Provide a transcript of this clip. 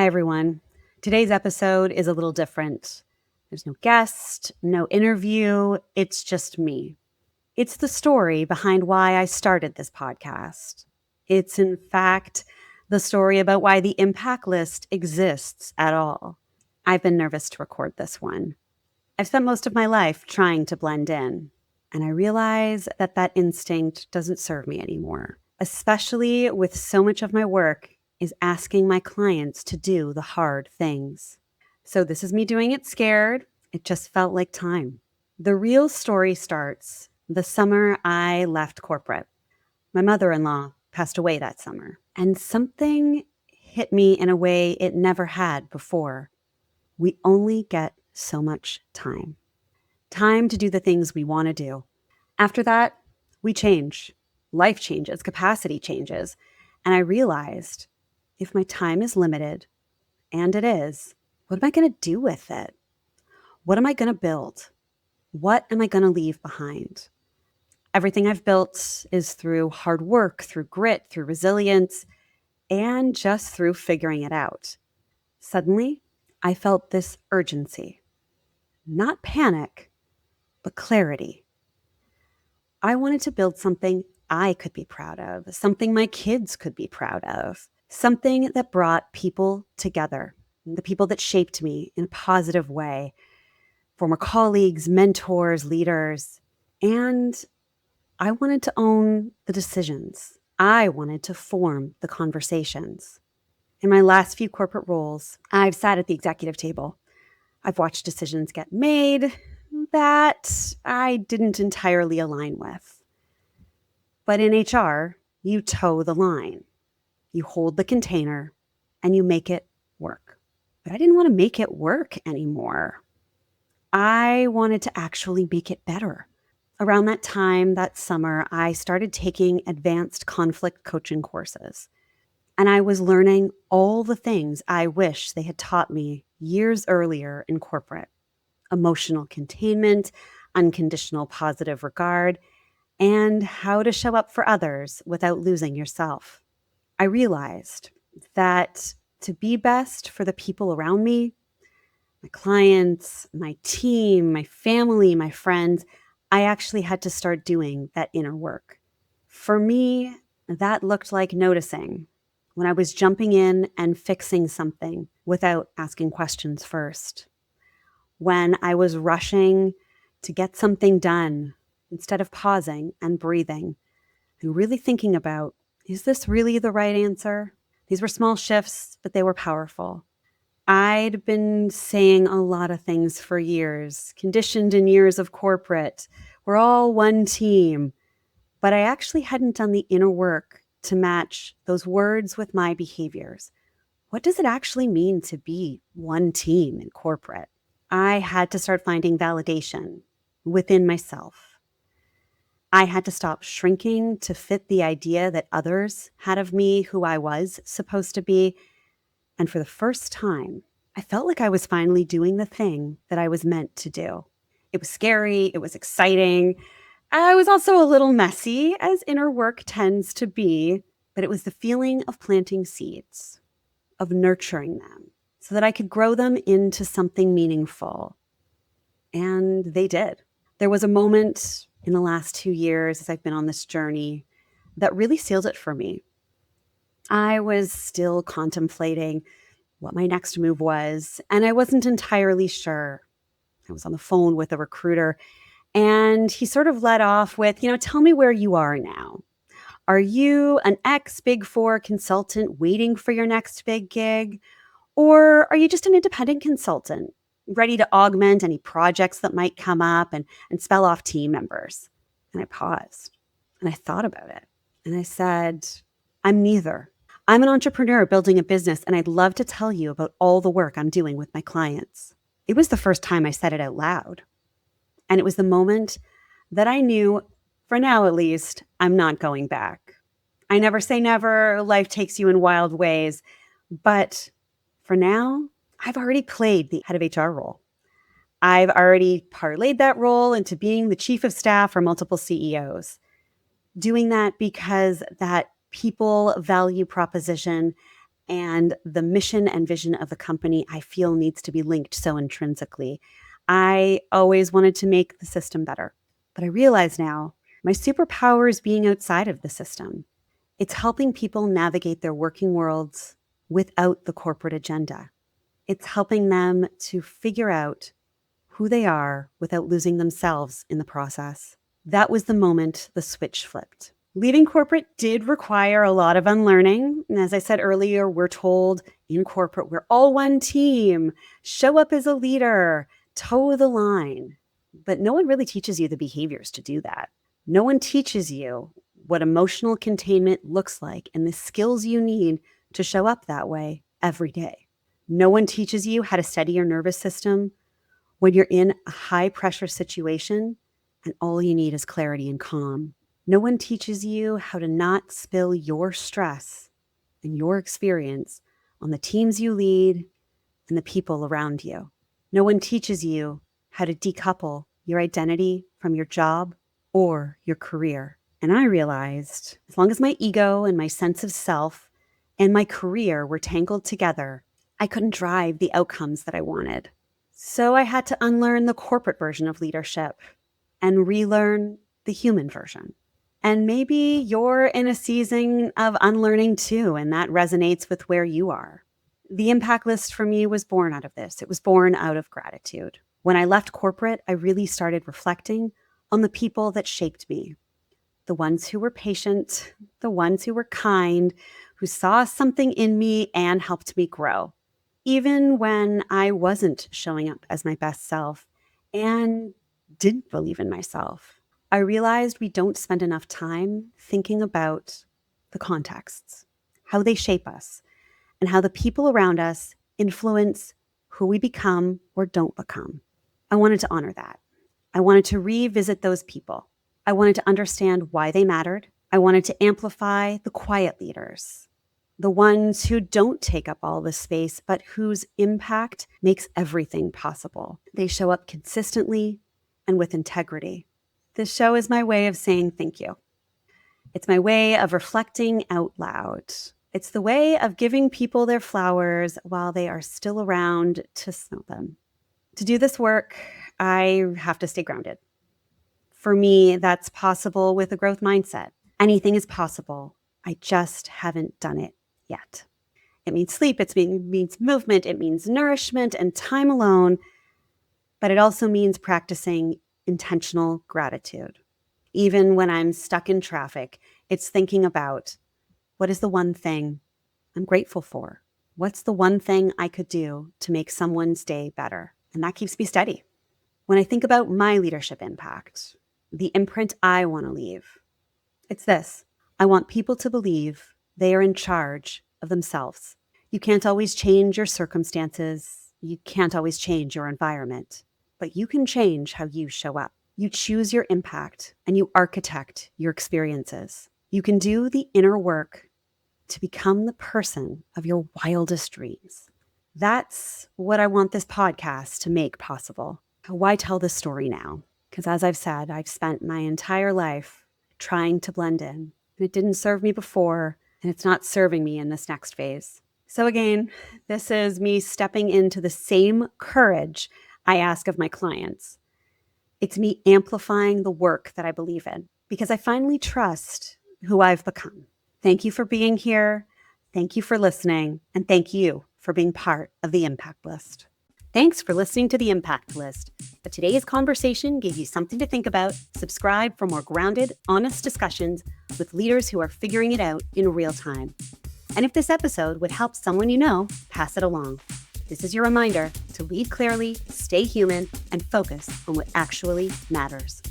everyone. Today's episode is a little different. There's no guest, no interview. It's just me. It's the story behind why I started this podcast. It's, in fact, the story about why the impact list exists at all. I've been nervous to record this one. I've spent most of my life trying to blend in, and I realize that instinct doesn't serve me anymore, especially with so much of my work is asking my clients to do the hard things. So this is me doing it scared. It just felt like time. The real story starts the summer I left corporate. My mother-in-law passed away that summer, and something hit me in a way it never had before. We only get so much time. Time to do the things we want to do. After that, we change. Life changes, capacity changes. And I realized if my time is limited, and it is, what am I going to do with it? What am I going to build? What am I going to leave behind? Everything I've built is through hard work, through grit, through resilience, and just through figuring it out. Suddenly, I felt this urgency. Not panic, but clarity. I wanted to build something I could be proud of, something my kids could be proud of, something that brought people together, the people that shaped me in a positive way, former colleagues, mentors, leaders. And I wanted to own the decisions. I wanted to form the conversations. In my last few corporate roles, I've sat at the executive table. I've watched decisions get made that I didn't entirely align with. But in HR, you toe the line. You hold the container and you make it work. But I didn't want to make it work anymore. I wanted to actually make it better. Around that time, that summer, I started taking advanced conflict coaching courses. And I was learning all the things I wish they had taught me years earlier in corporate. Emotional containment, unconditional positive regard, and how to show up for others without losing yourself. I realized that to be best for the people around me, my clients, my team, my family, my friends, I actually had to start doing that inner work. For me, that looked like noticing when I was jumping in and fixing something without asking questions first. When I was rushing to get something done instead of pausing and breathing and really thinking about, is this really the right answer? These were small shifts, but they were powerful. I'd been saying a lot of things for years, conditioned in years of corporate. We're all one team. But I actually hadn't done the inner work to match those words with my behaviors. What does it actually mean to be one team in corporate? I had to start finding validation within myself. I had to stop shrinking to fit the idea that others had of me, who I was supposed to be. And for the first time, I felt like I was finally doing the thing that I was meant to do. It was scary. It was exciting. I was also a little messy, as inner work tends to be, but it was the feeling of planting seeds, of nurturing them so that I could grow them into something meaningful. And they did. There was a moment in the last 2 years as I've been on this journey that really sealed it for me. I was still contemplating what my next move was, and I wasn't entirely sure. I was on the phone with a recruiter, and he sort of led off with, tell me where you are now. Are you an ex-Big Four consultant waiting for your next big gig? Or are you just an independent consultant ready to augment any projects that might come up and spell off team members? And I paused and I thought about it. And I said, I'm neither. I'm an entrepreneur building a business, and I'd love to tell you about all the work I'm doing with my clients. It was the first time I said it out loud. And it was the moment that I knew, for now at least, I'm not going back. I never say never. Life takes you in wild ways. But for now, I've already played the head of HR role. I've already parlayed that role into being the chief of staff for multiple CEOs. Doing that because that people value proposition and the mission and vision of the company I feel needs to be linked so intrinsically. I always wanted to make the system better, but I realize now my superpower is being outside of the system. It's helping people navigate their working worlds without the corporate agenda. It's helping them to figure out who they are without losing themselves in the process. That was the moment the switch flipped. Leaving corporate did require a lot of unlearning. And as I said earlier, we're told in corporate, we're all one team, show up as a leader, toe the line. But no one really teaches you the behaviors to do that. No one teaches you what emotional containment looks like and the skills you need to show up that way every day. No one teaches you how to steady your nervous system when you're in a high pressure situation and all you need is clarity and calm. No one teaches you how to not spill your stress and your experience on the teams you lead and the people around you. No one teaches you how to decouple your identity from your job or your career. And I realized as long as my ego and my sense of self and my career were tangled together, I couldn't drive the outcomes that I wanted. So I had to unlearn the corporate version of leadership and relearn the human version. And maybe you're in a season of unlearning too, and that resonates with where you are. The impact list for me was born out of this. It was born out of gratitude. When I left corporate, I really started reflecting on the people that shaped me. The ones who were patient, the ones who were kind, who saw something in me and helped me grow. Even when I wasn't showing up as my best self and didn't believe in myself. I realized we don't spend enough time thinking about the contexts, how they shape us, and how the people around us influence who we become or don't become. I wanted to honor that. I wanted to revisit those people. I wanted to understand why they mattered. I wanted to amplify the quiet leaders, the ones who don't take up all the space, but whose impact makes everything possible. They show up consistently and with integrity. This show is my way of saying thank you. It's my way of reflecting out loud. It's the way of giving people their flowers while they are still around to smell them. To do this work, I have to stay grounded. For me, that's possible with a growth mindset. Anything is possible. I just haven't done it yet. It means sleep, it means movement, it means nourishment and time alone, but it also means practicing intentional gratitude. Even when I'm stuck in traffic, it's thinking about what is the one thing I'm grateful for? What's the one thing I could do to make someone's day better? And that keeps me steady. When I think about my leadership impact, the imprint I want to leave, it's this. I want people to believe they are in charge of themselves. You can't always change your circumstances. You can't always change your environment. But you can change how you show up. You choose your impact and you architect your experiences. You can do the inner work to become the person of your wildest dreams. That's what I want this podcast to make possible. Why tell this story now? Because as I've said, I've spent my entire life trying to blend in, and it didn't serve me before, and it's not serving me in this next phase. So again, this is me stepping into the same courage I ask of my clients. It's me amplifying the work that I believe in because I finally trust who I've become. Thank you for being here. Thank you for listening. And thank you for being part of the Impact List. Thanks for listening to the Impact List. If today's conversation gave you something to think about, subscribe for more grounded, honest discussions with leaders who are figuring it out in real time. And if this episode would help someone you know, pass it along. This is your reminder to lead clearly, stay human, and focus on what actually matters.